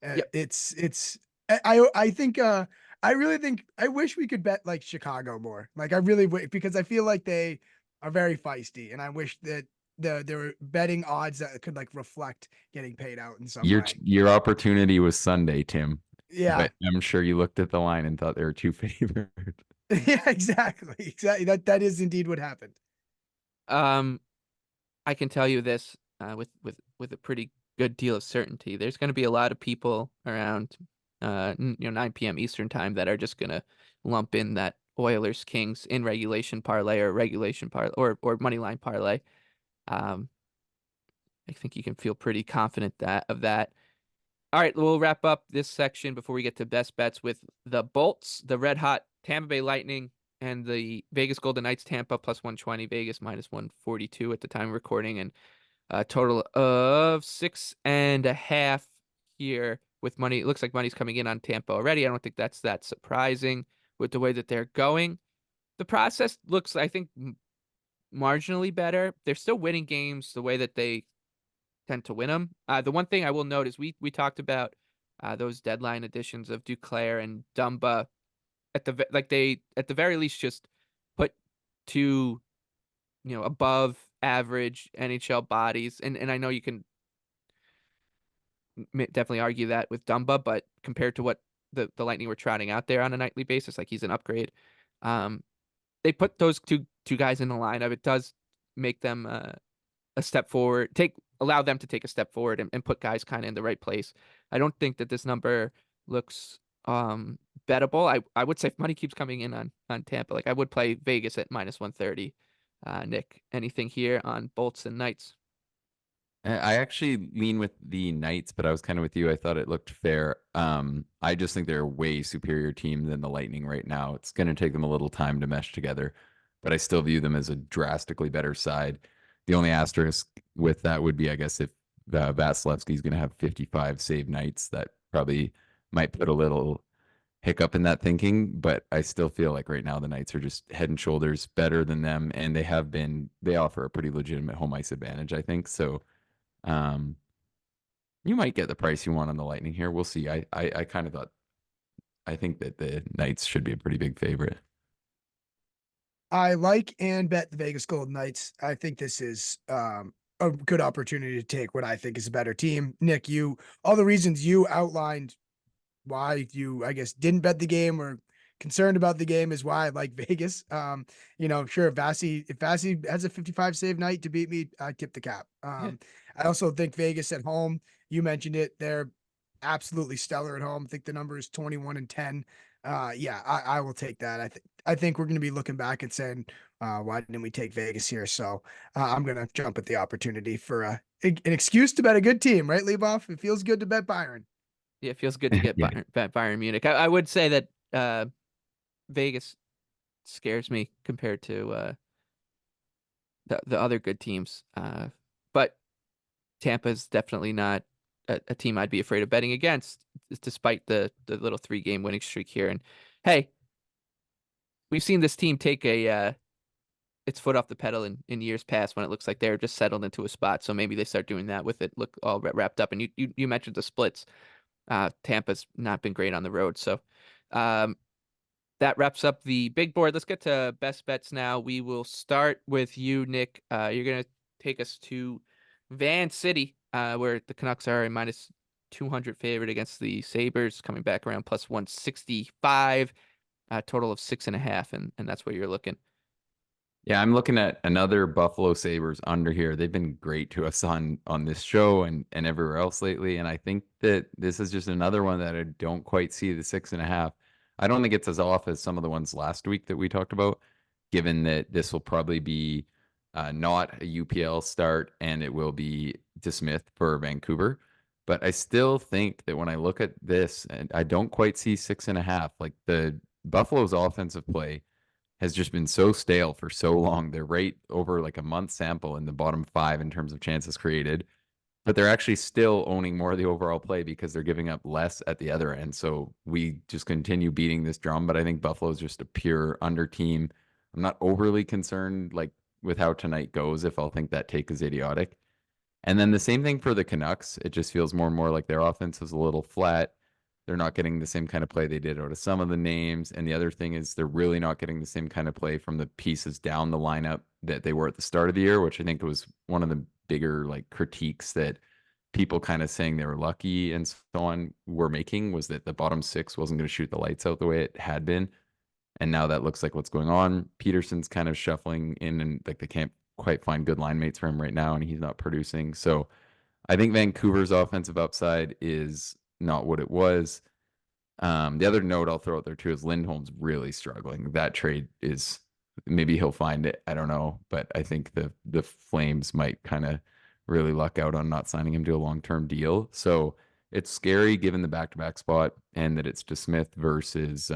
Yep. It's I think I really think I wish we could bet like Chicago more. Like I really because I feel like they are very feisty, and I wish that there were betting odds that could like reflect getting paid out in some way. Your opportunity was Sunday, Tim. Yeah. But I'm sure you looked at the line and thought there were two favorites. Yeah, exactly. That is indeed what happened. I can tell you this with a pretty good deal of certainty. There's going to be a lot of people around 9 p.m. Eastern time that are just going to lump in that Oilers Kings in regulation parlay or regulation parlay or money line parlay. I think you can feel pretty confident of that. All right, we'll wrap up this section before we get to best bets with the Bolts, the red hot Tampa Bay Lightning, and the Vegas Golden Knights. Tampa plus 120, Vegas minus 142 at the time of recording, and a total of 6.5 here with money. It looks like money's coming in on Tampa already. I don't think that's that surprising with the way that they're going. The process looks, I think, marginally better. They're still winning games the way that they tend to win them. The one thing I will note is we talked about those deadline additions of Duclair and Dumba at the very least just put two above average NHL bodies, and I know you can definitely argue that with Dumba, but compared to what the Lightning were trotting out there on a nightly basis, like he's an upgrade. They put those two guys in the lineup. It does make them a step forward, allow them to take a step forward and put guys kind of in the right place. I don't think that this number looks bettable. I would say if money keeps coming in on Tampa, like I would play Vegas at minus 130. Nick, anything here on Bolts and Knights? I actually lean with the Knights, but I was kind of with you. I thought it looked fair. I just think they're a way superior team than the Lightning right now. It's going to take them a little time to mesh together, but I still view them as a drastically better side. The only asterisk with that would be, I guess, if Vasilevsky's going to have 55 save nights, that probably might put a little hiccup in that thinking, but I still feel like right now the Knights are just head and shoulders better than them, and they offer a pretty legitimate home ice advantage, I think. So um you might get the price you want on the Lightning here. We'll see. I kind of thought I think that the Knights should be a pretty big favorite. I like and bet the Vegas Golden Knights. I think this is a good opportunity to take what I think is a better team. Nick, all the reasons you outlined why you, I guess, didn't bet the game or concerned about the game is why I like Vegas. Sure, if Vasi has a 55 save night to beat me, I tip the cap. Yeah. I also think Vegas at home, you mentioned it, they're absolutely stellar at home. I think the number is 21-10. Yeah, I will take that. I think we're going to be looking back and saying, why didn't we take Vegas here? So I'm going to jump at the opportunity for an excuse to bet a good team, right, Leboff? It feels good to bet Byron. Yeah, it feels good to get Yeah. Bayern Munich. I would say that Vegas scares me compared to the other good teams. But Tampa's definitely not a team I'd be afraid of betting against, despite the little 3-game winning streak here. And hey, we've seen this team take its foot off the pedal in years past when it looks like they're just settled into a spot. So maybe they start doing that with it look all wrapped up. And you mentioned the splits. Tampa's not been great on the road. So that wraps up the big board. Let's get to best bets now. We will start with you, Nick. You're going to take us to Van City, where the Canucks are a minus 200 favorite against the Sabres, coming back around plus 165, a total of 6.5. And that's where you're looking. Yeah, I'm looking at another Buffalo Sabres under here. They've been great to us on this show and everywhere else lately. And I think that this is just another one that I don't quite see the 6.5. I don't think it's as off as some of the ones last week that we talked about, given that this will probably be not a UPL start and it will be DeSmith for Vancouver. But I still think that when I look at this, and I don't quite see 6.5, like the Buffalo's offensive play has just been so stale for so long. They're right over like a month sample in the bottom 5 in terms of chances created, but they're actually still owning more of the overall play because they're giving up less at the other end. So we just continue beating this drum, but I think Buffalo is just a pure under team. I'm not overly concerned like with how tonight goes if I'll think that take is idiotic. And then the same thing for the Canucks. It just feels more and more like their offense is a little flat. They're not getting the same kind of play they did out of some of the names. And the other thing is they're really not getting the same kind of play from the pieces down the lineup that they were at the start of the year, which I think was one of the bigger like critiques that people kind of saying they were lucky and so on were making, was that the bottom 6 wasn't going to shoot the lights out the way it had been. And now that looks like what's going on. Peterson's kind of shuffling in and like they can't quite find good line mates for him right now and he's not producing. So I think Vancouver's offensive upside is not what it was. The other note I'll throw out there too is Lindholm's really struggling. That trade is maybe he'll find it. I don't know, but I think the Flames might kind of really luck out on not signing him to a long-term deal. So it's scary given the back-to-back spot and that it's DeSmith versus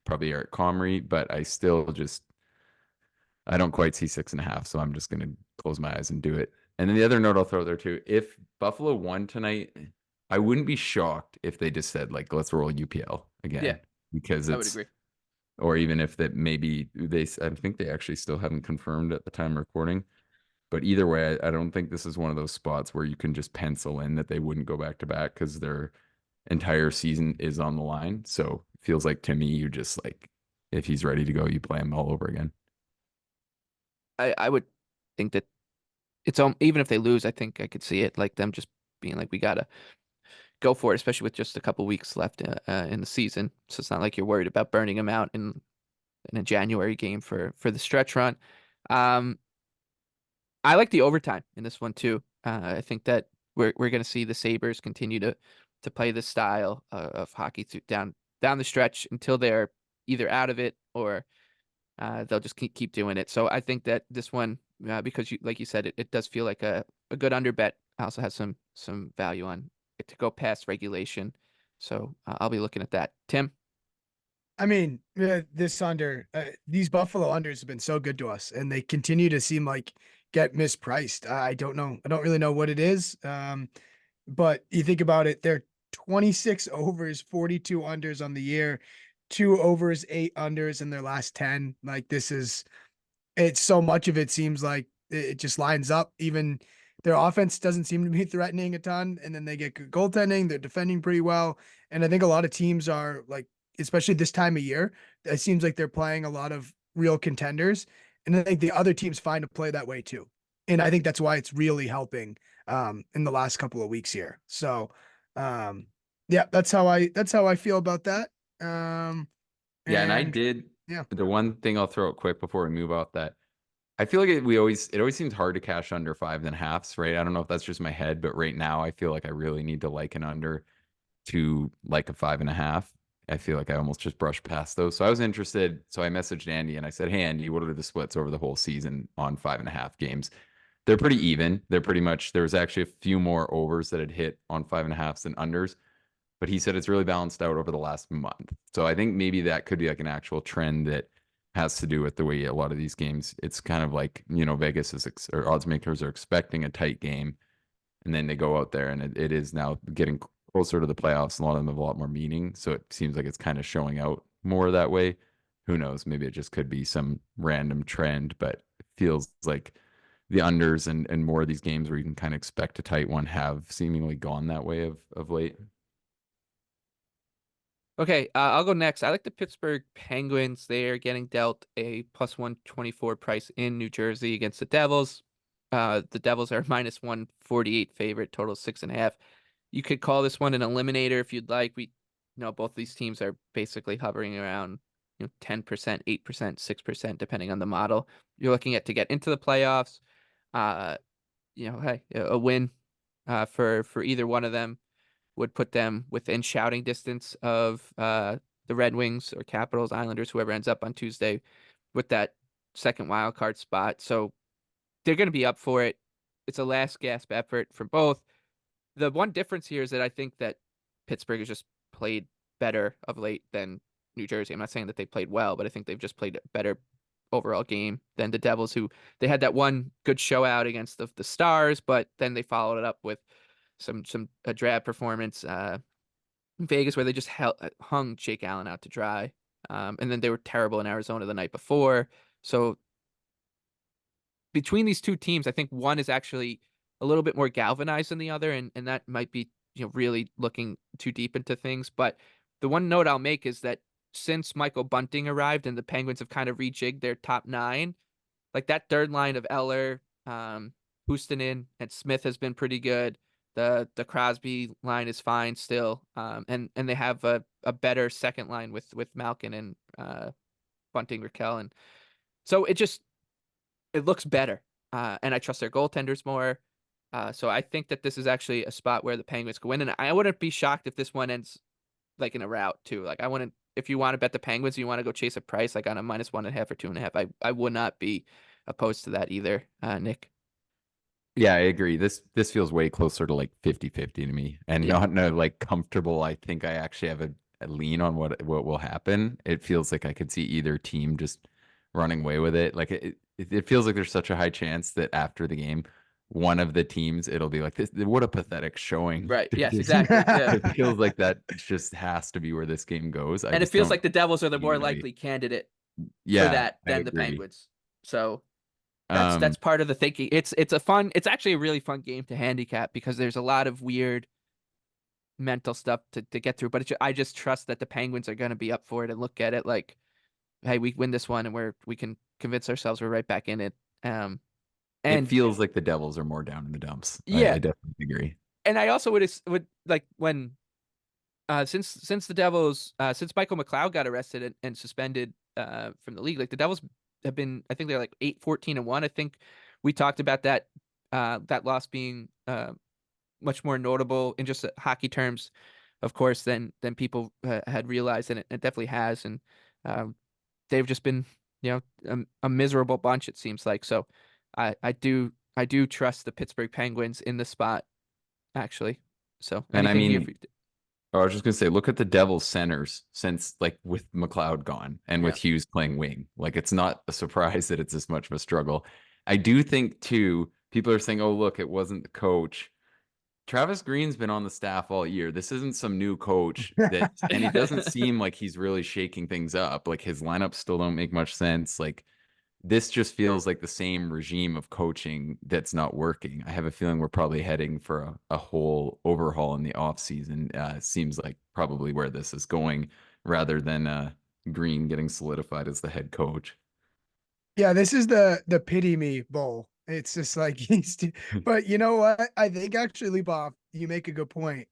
probably Eric Comrie, but I still just I don't quite see 6.5, so I'm just gonna close my eyes and do it. And then the other note I'll throw there too, if Buffalo won tonight, I wouldn't be shocked if they just said like, let's roll UPL again. Yeah, because I would agree. or even if that maybe I think they actually still haven't confirmed at the time of recording. But either way, I don't think this is one of those spots where you can just pencil in that they wouldn't go back to back because their entire season is on the line. So it feels like to me, you just like, if he's ready to go, you play him all over again. I would think that it's even if they lose, I think I could see it like them just being like, we gotta go for it, especially with just a couple weeks left in the season. So it's not like you're worried about burning them out in a January game for the stretch run. I like the overtime in this one too. I think that we're going to see the Sabres continue to play this style of hockey down the stretch until they're either out of it or they'll just keep doing it. So I think that this one, because like you said, it does feel like a good under bet. Also has some value on it to go past regulation. So I'll be looking at that. Tim? I mean, this these Buffalo unders have been so good to us, and they continue to seem like get mispriced. I don't know. I don't really know what it is. But you think about it, they're 26 overs, 42 unders on the year, 2 overs, 8 unders in their last 10. Like it's so much of it seems like it just lines up. Even their offense doesn't seem to be threatening a ton, and then they get good goaltending. They're defending pretty well, and I think a lot of teams are like, especially this time of year, it seems like they're playing a lot of real contenders, and I think the other teams find to play that way too. And I think that's why it's really helping in the last couple of weeks here. So yeah, that's how I feel about that. Yeah, and I And did. yeah. The one thing I'll throw out quick before we move off that, I feel like it always seems hard to cash under 5.5s, right? I don't know if that's just my head, but right now I feel like I really need to like an under to like a 5.5. I feel like I almost just brushed past those. So I was interested. So I messaged Andy and I said, "Hey Andy, what are the splits over the whole season on 5.5 games?" They're pretty even. They're pretty much, there was actually a few more overs that had hit on 5.5s than unders, but he said it's really balanced out over the last month. So I think maybe that could be like an actual trend that has to do with the way a lot of these games, it's kind of like, Vegas or odds makers are expecting a tight game, and then they go out there and it is now getting closer to the playoffs. A lot of them have a lot more meaning. So it seems like it's kind of showing out more that way. Who knows? Maybe it just could be some random trend, but it feels like the unders and more of these games where you can kind of expect a tight one have seemingly gone that way of late. Okay, I'll go next. I like the Pittsburgh Penguins. They are getting dealt a plus 124 price in New Jersey against the Devils. The Devils are minus 148 favorite, total 6.5. You could call this one an eliminator if you'd like. Both these teams are basically hovering around 10%, 8%, 6%, depending on the model. You're looking at to get into the playoffs. Hey, a win for either one of them would put them within shouting distance of the Red Wings or Capitals, Islanders, whoever ends up on Tuesday with that second wild card spot. So they're going to be up for it. It's a last gasp effort from both. The one difference here is that I think that Pittsburgh has just played better of late than New Jersey. I'm not saying that they played well, but I think they've just played a better overall game than the Devils, who they had that one good show out against the Stars, but then they followed it up with a drab performance in Vegas where they just hung Jake Allen out to dry. And then they were terrible in Arizona the night before. So between these two teams, I think one is actually a little bit more galvanized than the other, and that might be really looking too deep into things. But the one note I'll make is that since Michael Bunting arrived and the Penguins have kind of rejigged their top 9, like that third line of Eller, Puustinen, and Smith has been pretty good. The Crosby line is fine still, and they have a better second line with Malkin and Bunting, Raquel, and so it looks better, and I trust their goaltenders more. So I think that this is actually a spot where the Penguins could win, and I wouldn't be shocked if this one ends like in a rout too. Like I wouldn't, if you want to bet the Penguins, you want to go chase a price like on a minus 1.5 or 2.5. I would not be opposed to that either, Nick. Yeah, I agree. This feels way closer to like 50-50 to me, and Yeah. not no like comfortable. I think I actually have a lean on what will happen. It feels like I could see either team just running away with it. Like it feels like there's such a high chance that after the game, one of the teams it'll be like this. What a pathetic showing. Right. Yes, exactly. Yeah. It feels like that just has to be where this game goes. I And it just feels don't like the Devils are the see more anybody. likely candidate for Yeah, that I than the agree. Penguins. So Um, that's part of the thinking. It's actually a really fun game to handicap because there's a lot of weird mental stuff to get through. But I just trust that the Penguins are going to be up for it and look at it like, hey, we win this one and we can convince ourselves we're right back in it. it And feels like the Devils are more down in the dumps. yeah, I definitely agree. and I also would like when since the Devils since Michael McLeod got arrested and suspended from the league, like the Devils have been, I think they're like 8-14-1. I think we talked about that that loss being much more notable in just hockey terms, of course, than people had realized, and it definitely has. And um, they've just been, a miserable bunch, it seems like. So I do trust the Pittsburgh Penguins in the spot, actually. So And I anything here mean, for you? I was just gonna say, look at the Devils centers since like with McLeod gone and Yeah. with Hughes playing wing. Like it's not a surprise that it's this much of a struggle. I do think too, people are saying, oh, look, it wasn't the coach. Travis Green's been on the staff all year. This isn't some new coach and he doesn't seem like he's really shaking things up. Like his lineups still don't make much sense. Like this just feels like the same regime of coaching that's not working. I have a feeling we're probably heading for a whole overhaul in the offseason. Seems like probably where this is going rather than Green getting solidified as the head coach. Yeah, this is the pity me bowl. It's just like but you know what? I think actually, Bob, you make a good point.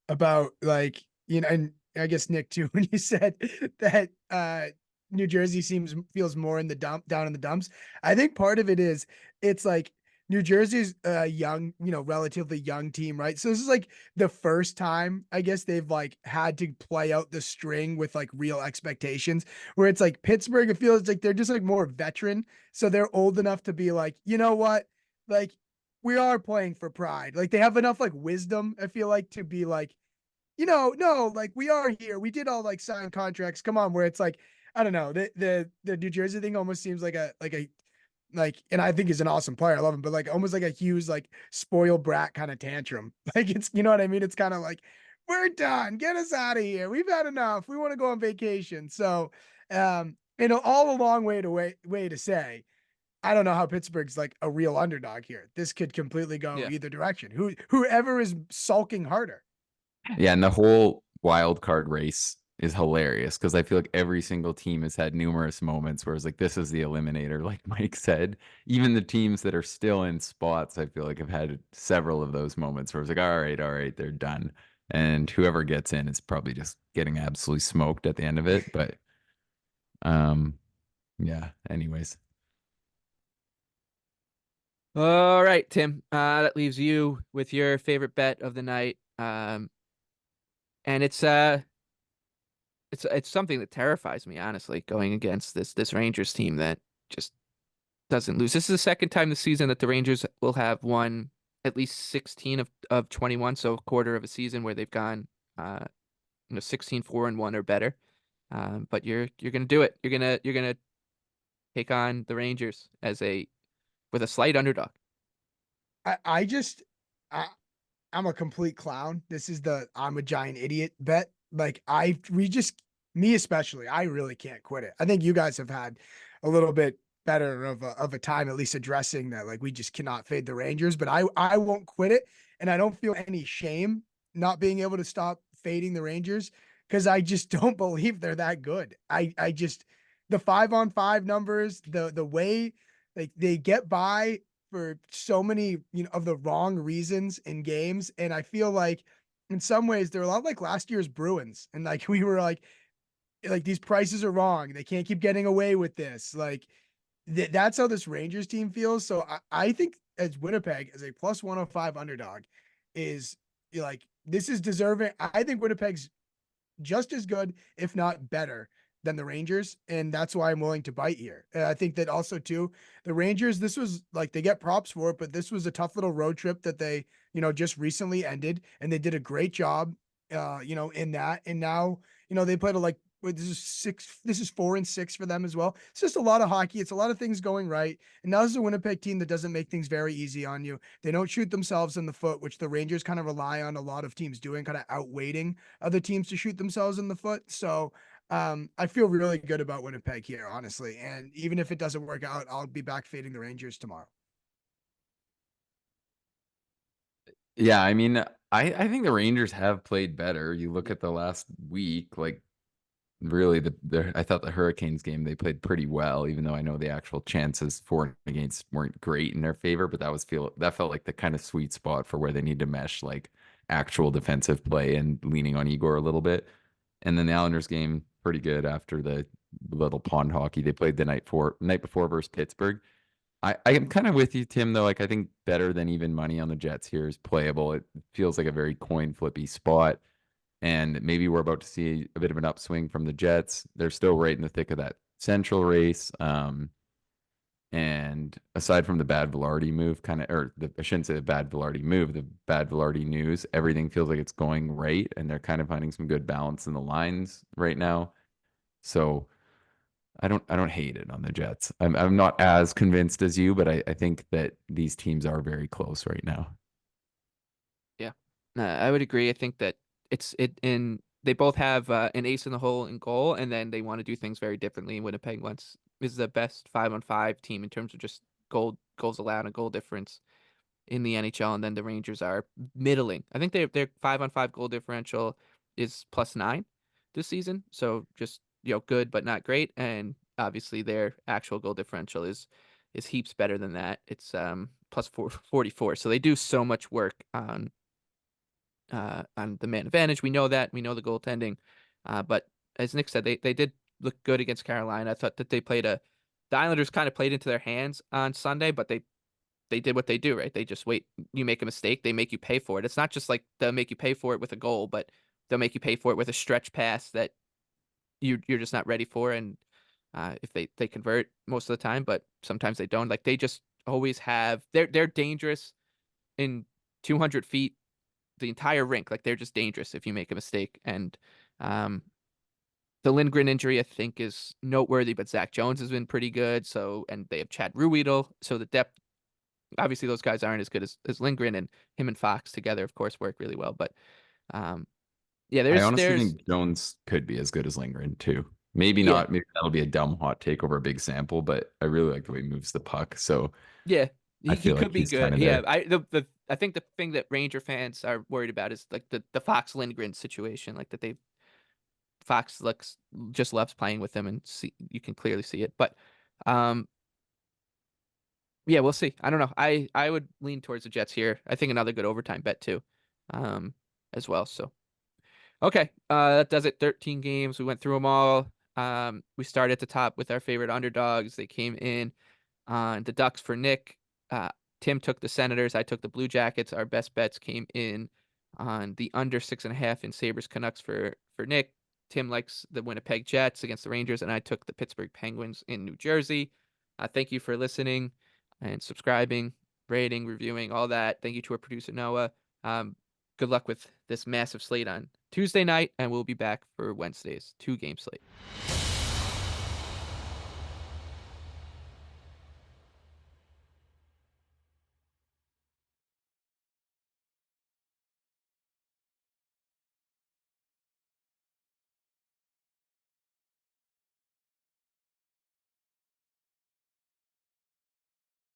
About like, and I guess Nick too, when you said that New Jersey feels more in the down in the dumps. I think part of it is it's like New Jersey's a young, relatively young team, right? So this is like the first time I guess they've like had to play out the string with like real expectations, where it's like Pittsburgh, it feels like they're just like more veteran. So they're old enough to be like, you know what? Like we are playing for pride. Like they have enough like wisdom, I feel like, to be like, no, like we are here. We did all like sign contracts. Come on, where it's like, I don't know, the New Jersey thing almost seems like and I think he's an awesome player. I love him, but like almost like a Hughes like spoiled brat kind of tantrum. Like it's, you know what I mean? It's kind of like, we're done. Get us out of here. We've had enough. We want to go on vacation. So all a long way to say, I don't know how Pittsburgh's like a real underdog here. This could completely go Yeah. either direction. Whoever is sulking harder. Yeah, and the whole wild card race is hilarious because I feel like every single team has had numerous moments where it's like this is the eliminator, like Mike said. Even the teams that are still in spots, I feel like have had several of those moments where it's like, all right, they're done. And whoever gets in is probably just getting absolutely smoked at the end of it. But yeah, anyways. All right, Tim. That leaves you with your favorite bet of the night. And it's something that terrifies me, honestly, going against this Rangers team that just doesn't lose. This is the second time this season that the Rangers will have won at least 16 of 21, so a quarter of a season where they've gone 16-4-1 or better. But you're gonna do it. You're gonna take on the Rangers with a slight underdog. I just I I'm a complete clown. This is the I'm a giant idiot bet. Like me especially, I really can't quit it. I think you guys have had a little bit better of a time at least addressing that. Like we just cannot fade the Rangers, but I won't quit it, and I don't feel any shame not being able to stop fading the Rangers because I just don't believe they're that good. I just the 5-on-5 numbers, the way like they get by for so many, of the wrong reasons in games. And I feel like in some ways they're a lot like last year's Bruins. And like we were like these prices are wrong. They can't keep getting away with this. Like that's how this Rangers team feels. So I think as Winnipeg as a plus 105 underdog is like this is deserving. I think Winnipeg's just as good, if not better, than the Rangers, and that's why I'm willing to bite here. I think that also too, the Rangers, this was like they get props for it, but this was a tough little road trip that they, just recently ended, and they did a great job, in that. And now, they played this is 4-6 for them as well. It's just a lot of hockey. It's a lot of things going right. And now this is a Winnipeg team that doesn't make things very easy on you. They don't shoot themselves in the foot, which the Rangers kind of rely on a lot of teams doing, kind of outweighting other teams to shoot themselves in the foot. So I feel really good about Winnipeg here, honestly. And even if it doesn't work out, I'll be back fading the Rangers tomorrow. Yeah, I mean, I think the Rangers have played better. You look at the last week, like really I thought the Hurricanes game they played pretty well, even though I know the actual chances for and against weren't great in their favor, but that felt like the kind of sweet spot for where they need to mesh like actual defensive play and leaning on Igor a little bit. And then the Islanders game pretty good after the little pond hockey they played the night before versus Pittsburgh. I am kind of with you, Tim, though. Like I think better than even money on the Jets here is playable. It feels like a very coin flippy spot. And maybe we're about to see a bit of an upswing from the Jets. They're still right in the thick of that central race. And aside from the bad Velarde move, I shouldn't say the bad Velarde move, the bad Velarde news, everything feels like it's going right. And they're kind of finding some good balance in the lines right now. So I don't hate it on the Jets. I'm not as convinced as you, but I think that these teams are very close right now. I would agree. I think that they both have an ace in the hole in goal, and then they want to do things very differently. Winnipeg is the best 5-on-5 team in terms of just goals allowed and goal difference in the NHL, and then the Rangers are middling. I think their 5-on-5 goal differential is +9 this season, so just good but not great. And obviously their actual goal differential is heaps better than that. It's +44. So they do so much work on the man advantage. We know that. We know the goaltending. But as Nick said, they did look good against Carolina. I thought that the Islanders kind of played into their hands on Sunday, but they did what they do, right? They just wait. You make a mistake, they make you pay for it. It's not just like they'll make you pay for it with a goal, but they'll make you pay for it with a stretch pass that you're just not ready for. And if they convert most of the time, but sometimes they don't. Like they just always have. They're dangerous in 200 feet, the entire rink. Like they're just dangerous if you make a mistake. And um, the Lindgren injury, I think, is noteworthy, but Zach Jones has been pretty good. So, and they have Chad Ruhwedel. So the depth, obviously those guys aren't as good as Lindgren, and him and Fox together, of course, work really well. But yeah, I honestly there's think Jones could be as good as Lindgren too. Maybe yeah, not. Maybe that'll be a dumb hot take over a big sample, but I really like the way he moves the puck. So yeah, I he feel could like be he's kind good. of Yeah, there. I think the thing that Ranger fans are worried about is like the Fox Lindgren situation, like that Fox just loves playing with him, and you can clearly see it. But um, yeah, we'll see. I don't know. I would lean towards the Jets here. I think another good overtime bet too, um, as well. So okay, that does it. 13 games. We went through them all. We started at the top with our favorite underdogs. They came in on the Ducks for Nick. Uh, Tim took the Senators. I took the Blue Jackets. Our best bets came in on the under 6.5 in Sabres Canucks for Nick. Tim likes the Winnipeg Jets against the Rangers, and I took the Pittsburgh Penguins in New Jersey. Thank you for listening and subscribing, rating, reviewing, all that. Thank you to our producer Noah. Good luck with this massive slate on Tuesday night, and we'll be back for Wednesday's 2-game slate.